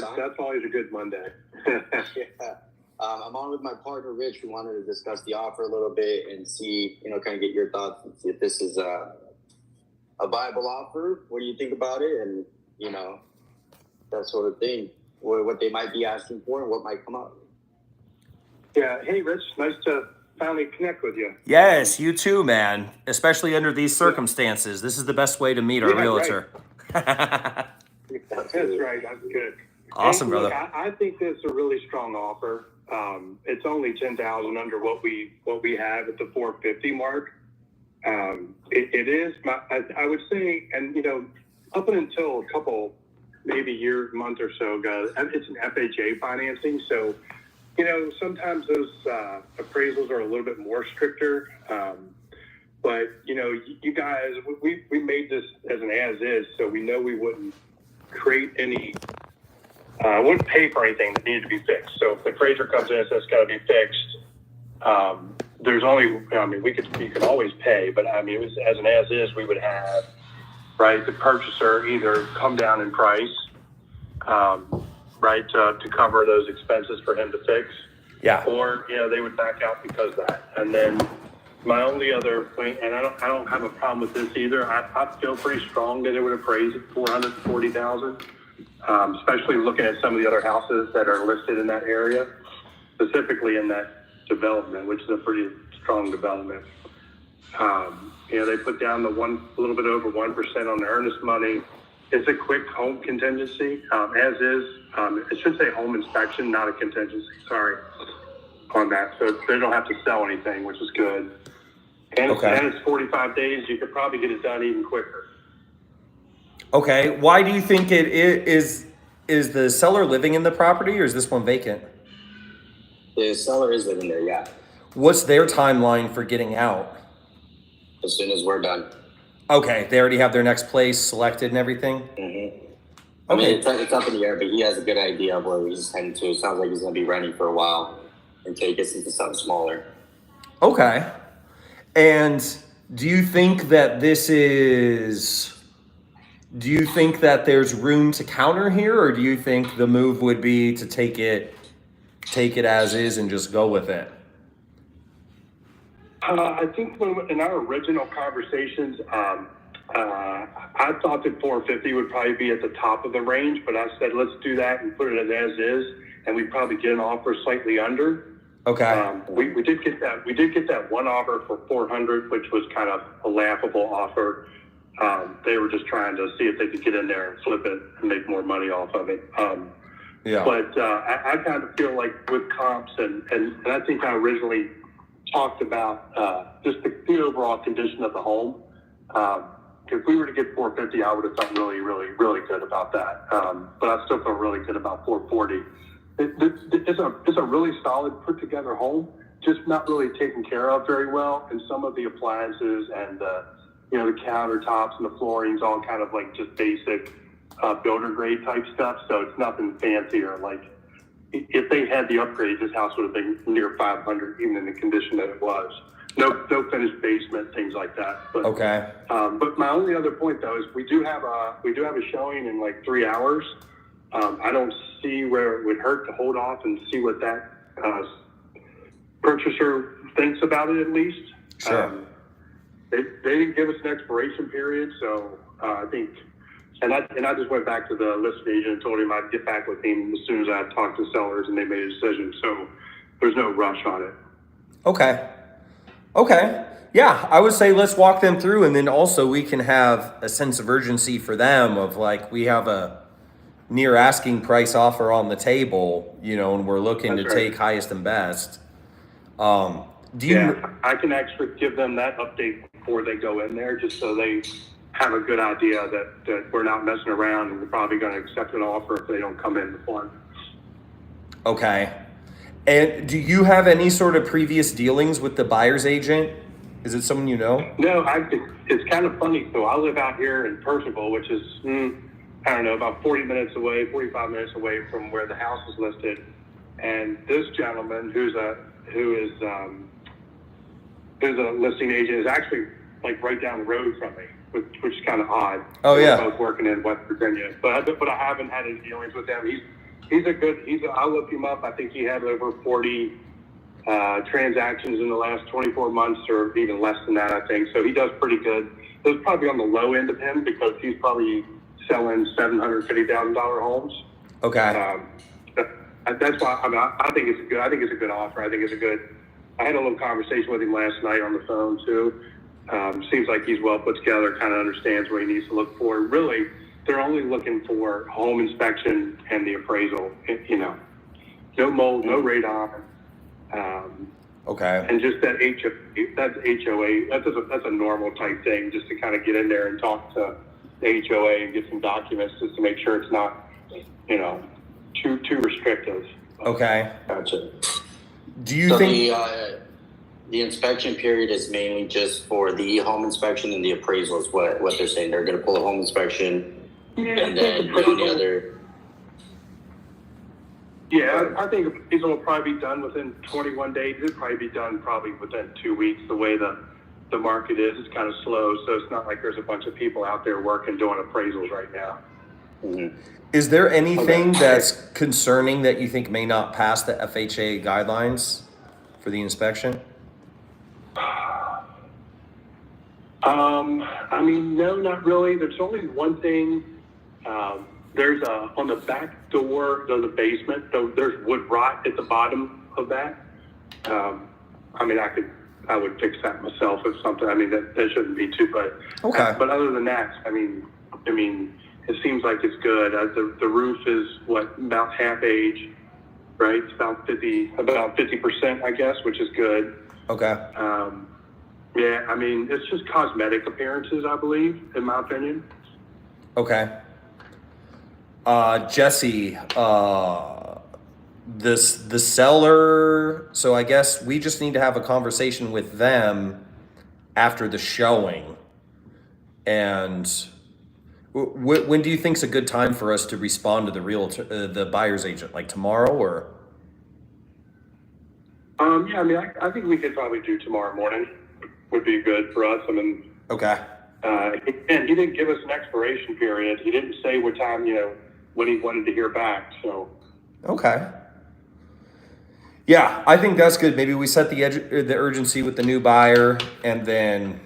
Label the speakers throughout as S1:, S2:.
S1: That's always a good Monday.
S2: Yeah. I'm on with my partner, Rich. We wanted to discuss the offer a little bit and see, kind of get your thoughts and see if this is a viable offer. What do you think about it? And, that sort of thing, what they might be asking for and what might come up.
S1: Yeah. Hey, Rich, nice to finally connect with you.
S3: Yes, you too, man. Especially under these circumstances. This is the best way to meet our realtor.
S1: Right. That's right. That's good.
S3: Awesome,
S1: hey,
S3: brother.
S1: Look, I think this is a really strong offer. It's only 10,000 under what we have at the 450 mark. It is I would say, and up until a couple maybe month or so ago, it's an FHA financing, so sometimes those appraisals are a little bit more stricter. But you guys, we made this as an as is, so we know we wouldn't create any. Wouldn't pay for anything that needed to be fixed. So if the appraiser comes in and says it's got to be fixed, there's only, you could always pay, but it was as an as is, we would have, right, the purchaser either come down in price, right, to cover those expenses for him to fix.
S3: Yeah.
S1: Or, they would back out because of that. And then my only other point, and I don't have a problem with this either, I feel pretty strong that it would appraise at $440,000. Especially looking at some of the other houses that are listed in that area, specifically in that development, which is a pretty strong development. They put down a little bit over 1% on the earnest money. It's a quick home contingency, as is. It should say home inspection, not a contingency. Sorry on that. So they don't have to sell anything, which is good. And it's 45 days. You could probably get it done even quicker.
S3: Okay, why do you think it is the seller living in the property or is this one vacant?
S2: The seller is living there, yeah.
S3: What's their timeline for getting out?
S2: As soon as we're done.
S3: Okay, they already have their next place selected and everything?
S2: Mm-hmm. Okay. It's up in the air, but he has a good idea of where he's heading to. It sounds like he's going to be renting for a while until he gets into something smaller.
S3: Okay. And do you think that there's room to counter here, or do you think the move would be to take it as is and just go with it?
S1: I think in our original conversations, I thought that 450 would probably be at the top of the range, but I said let's do that and put it as is, and we'd probably get an offer slightly under.
S3: Okay.
S1: We did get that. We did get that one offer for 400, which was kind of a laughable offer. They were just trying to see if they could get in there and flip it and make more money off of it. But I kind of feel like with comps, and I think I originally talked about just the overall condition of the home. If we were to get 450, I would have felt really, really, really good about that. But I still feel really good about 440. It's a really solid put together home, just not really taken care of very well. And some of the appliances and the countertops and the flooring's all kind of like just basic builder grade type stuff. So it's nothing fancier. Like if they had the upgrade, this house would have been near 500, even in the condition that it was. No finished basement, things like that. But,
S3: okay.
S1: But my only other point though is we do have a showing in like 3 hours. I don't see where it would hurt to hold off and see what that purchaser thinks about it at least.
S3: Sure.
S1: They didn't give us an expiration period, so I think, and I just went back to the listing agent and told him I'd get back with him as soon as I talked to sellers and they made a decision. So there's no rush on it.
S3: Okay. Yeah, I would say let's walk them through, and then also we can have a sense of urgency for them of like we have a near asking price offer on the table, and we're looking to take highest and best. I can actually give them that update before they go in there, just so they have a good idea that we're not messing around and we're probably going to accept an offer if they don't come in before. Okay. And do you have any sort of previous dealings with the buyer's agent? Is it someone you know?
S1: No, it's kind of funny. So I live out here in Percival, which is, I don't know, about 45 minutes away from where the house is listed. And this gentleman who's a listing agent is actually like right down the road from me, which is kind of odd.
S3: Oh, yeah.
S1: We're both working in West Virginia, but I haven't had any dealings with him. I looked him up. I think he had over 40 transactions in the last 24 months, or even less than that, I think. So he does pretty good. That's probably on the low end of him because he's probably selling $750,000 homes.
S3: Okay.
S1: That's why I think it's good. I think it's a good offer. I had a little conversation with him last night on the phone too. Seems like he's well put together, kind of understands what he needs to look for. Really, they're only looking for home inspection and the appraisal. No mold, no radon.
S3: Okay.
S1: And just that HOA, that's a normal type thing, just to kind of get in there and talk to the HOA and get some documents just to make sure it's not, too restrictive.
S3: Okay.
S2: Gotcha.
S3: Do you
S2: So
S3: think
S2: the inspection period is mainly just for the home inspection and the appraisal is what they're saying? They're going to pull a home inspection and then the only other.
S1: Yeah, I think appraisal will probably be done within 21 days. It'll probably be done probably within 2 weeks. The way the market is, it's kind of slow, so it's not like there's a bunch of people out there working doing appraisals right now.
S2: Mm-hmm.
S3: is there anything that's concerning that you think may not pass the FHA guidelines for the inspection?
S1: No, not really. There's only one thing. There's on the back door of the basement, there's wood rot at the bottom of that. I would fix that myself if something. That shouldn't be too, but
S3: Okay.
S1: But other than that, it seems like it's good. The roof is about half age, right? It's about 50%, I guess, which is good.
S3: Okay.
S1: Yeah, it's just cosmetic appearances, I believe, in my opinion.
S3: Okay. Jesse, the seller, so I guess we just need to have a conversation with them after the showing. And when do you think's a good time for us to respond to the buyer's agent? Like tomorrow or?
S1: Yeah, I think we could probably do tomorrow morning. Would be good for us.
S3: Okay.
S1: And he didn't give us an expiration period. He didn't say what time, when he wanted to hear back. So.
S3: Okay. Yeah, I think that's good. Maybe we set the urgency with the new buyer, and then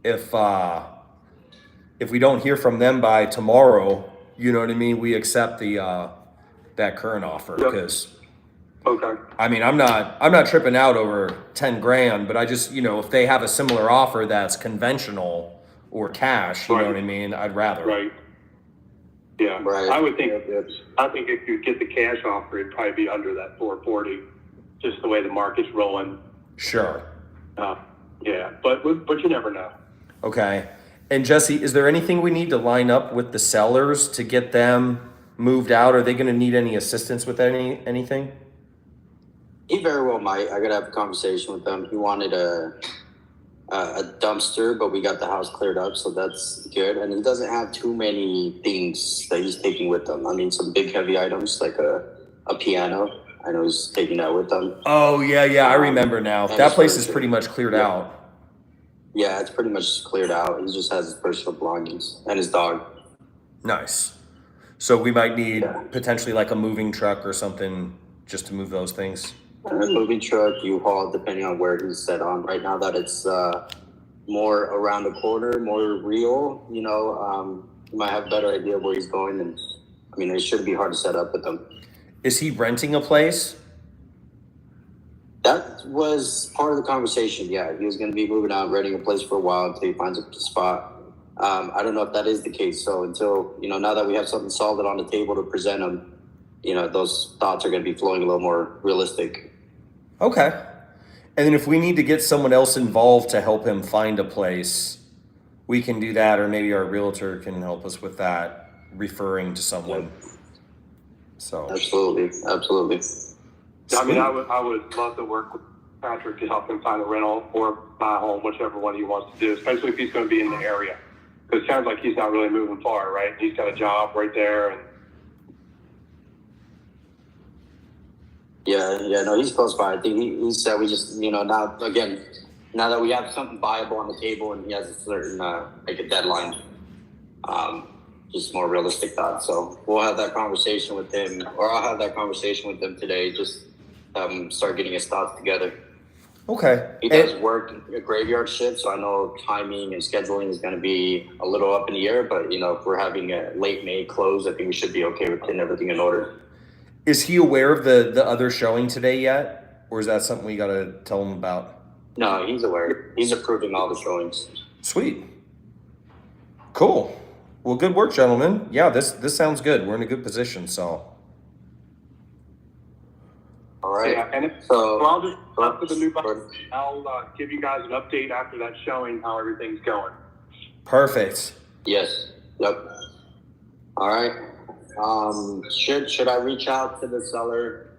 S3: if we don't hear from them by tomorrow, you know what I mean, we accept that current offer because.
S1: Okay.
S3: I'm not tripping out over 10 grand, but I just, if they have a similar offer that's conventional or cash, you know what I mean, I'd rather.
S1: Right. Yeah.
S2: Right.
S1: I think if you get the cash offer, it'd probably be under that 440, just the way the market's rolling.
S3: Sure.
S1: Yeah, but you never know.
S3: Okay. And Jesse, is there anything we need to line up with the sellers to get them moved out? Are they going to need any assistance with anything?
S2: He very well might. I gotta have a conversation with them. He wanted a dumpster, but we got the house cleared up, so that's good. And he doesn't have too many things that he's taking with them. Some big heavy items like a piano. I know he's taking that with them.
S3: Oh yeah, I remember now. That place is pretty much cleared out.
S2: Yeah, it's pretty much cleared out. He just has his personal belongings and his dog.
S3: Nice. So we might need potentially like a moving truck or something just to move those things.
S2: A moving truck, U-Haul, depending on where he's set on. Right now that it's more around the corner, more real, you might have a better idea of where he's going. And it shouldn't be hard to set up with them.
S3: Is he renting a place?
S2: That was part of the conversation. Yeah, he was going to be moving out, renting a place for a while until he finds a spot. I don't know if that is the case. So until, now that we have something solid on the table to present him, those thoughts are going to be flowing a little more realistic.
S3: Okay. And then if we need to get someone else involved to help him find a place, we can do that, or maybe our realtor can help us with that, referring to someone. So
S2: absolutely.
S1: I would love to work with Patrick to help him find a rental or buy a home, whichever one he wants to do, especially if he's going to be in the area. Because it sounds like he's not really moving far, right? He's got a job right there. And
S2: Yeah, no, he's close by. I think he said we just, now that we have something viable on the table and he has a certain, like a deadline, just more realistic thoughts. So we'll have that conversation with him, or I'll have that conversation with him today. Just start getting his thoughts together.
S3: Okay.
S2: He does work a graveyard shift, so I know timing and scheduling is going to be a little up in the air. But if we're having a late May close, I think we should be okay with getting everything in order.
S3: Is he aware of the other showing today yet? Or is that something we got to tell him about?
S2: No, he's aware. He's approving all the showings.
S3: Sweet. Cool. Well, good work, gentlemen. Yeah, this sounds good. We're in a good position, so.
S2: All right.
S1: Yeah, and
S2: So
S1: I'll just after the new box, I'll give you guys an update after that showing how everything's going.
S3: Perfect.
S2: yes. Yep. All right. Should I reach out to the seller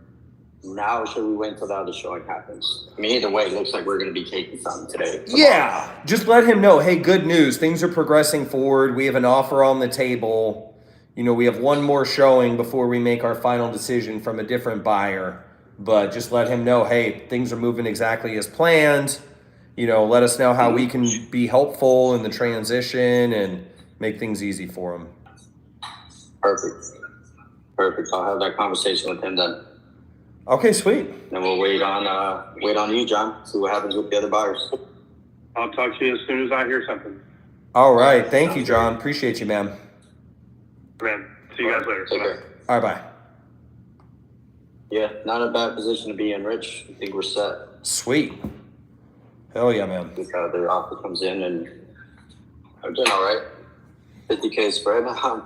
S2: now, or should we wait until the other showing happens? I mean, either way, it looks like we're going to be taking something today.
S3: Yeah, just let him know, hey, good news. Things are progressing forward. We have an offer on the table. We have one more showing before we make our final decision from a different buyer. But just let him know, hey, things are moving exactly as planned. Let us know how we can be helpful in the transition and make things easy for him.
S2: Perfect. I'll have that conversation with him then.
S3: Okay, sweet.
S2: Then we'll wait on you, John. See what happens with the other buyers.
S1: I'll talk to you as soon as I hear something.
S3: All right. Thank you, John. Appreciate you, man.
S1: Man, see you guys later.
S2: Take care.
S3: All right, bye.
S2: Yeah, not a bad position to be in, Rich. I think we're set.
S3: Sweet. Hell yeah, man.
S2: I think their offer comes in, and I'm doing all right. 50K spread. I'm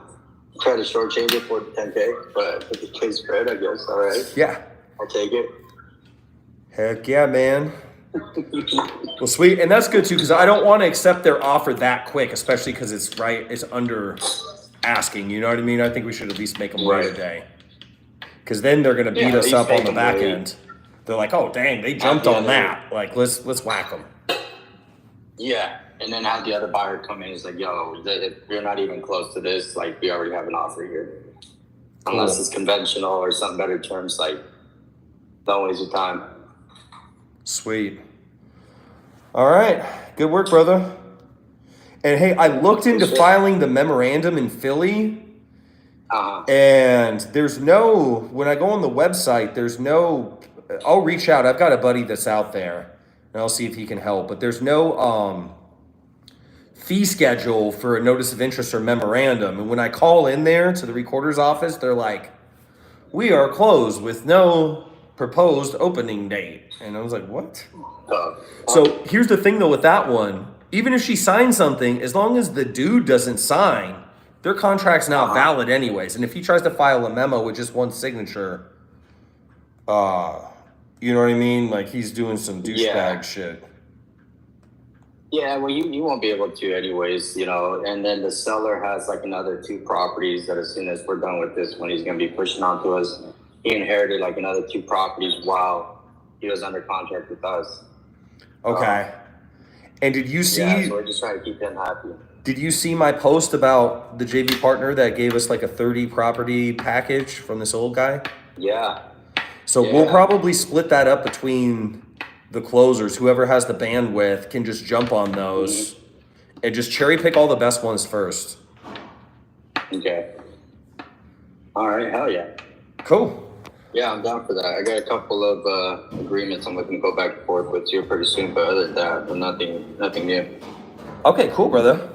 S2: trying to shortchange it for 10K, but 50K spread, I guess. All right.
S3: Yeah.
S2: I'll take it.
S3: Heck yeah, man. Well, sweet. And that's good, too, because I don't want to accept their offer that quick, especially because it's under asking. You know what I mean? I think we should at least make them wait a day. Because then they're going to beat us up on the back end. They're like, oh, dang, they jumped on that. Like, let's whack them.
S2: Yeah. And then have the other buyer come in. It's like, yo, if you're not even close to this, like, we already have an offer here.
S3: Cool.
S2: Unless it's conventional or some better terms, like, don't waste your time.
S3: Sweet. All right. Good work, brother. And hey, I looked into filing the memorandum in Philly. And when I go on the website, I'll reach out. I've got a buddy that's out there and I'll see if he can help, but there's no fee schedule for a notice of interest or memorandum. And when I call in there to the recorder's office, they're like, we are closed with no proposed opening date. And I was like, what? So here's the thing though with that one, even if she signs something, as long as the dude doesn't sign, their contract's not valid anyways. And if he tries to file a memo with just one signature, you know what I mean? Like he's doing some douchebag shit.
S2: Yeah, well, you won't be able to anyways, and then the seller has like another 2 properties that as soon as we're done with this one, he's going to be pushing on to us. He inherited like another 2 properties while he was under contract with us.
S3: Okay. And did you see...
S2: Yeah, so we're just trying to keep him happy.
S3: Did you see my post about the JV partner that gave us like a 30 property package from this old guy?
S2: Yeah.
S3: So we'll probably split that up between the closers. Whoever has the bandwidth can just jump on those and just cherry pick all the best ones first.
S2: Okay. All right. Hell yeah.
S3: Cool.
S2: Yeah, I'm down for that. I got a couple of agreements I'm looking to go back and forth with you pretty soon, but other than that, nothing new.
S3: Okay, cool, brother.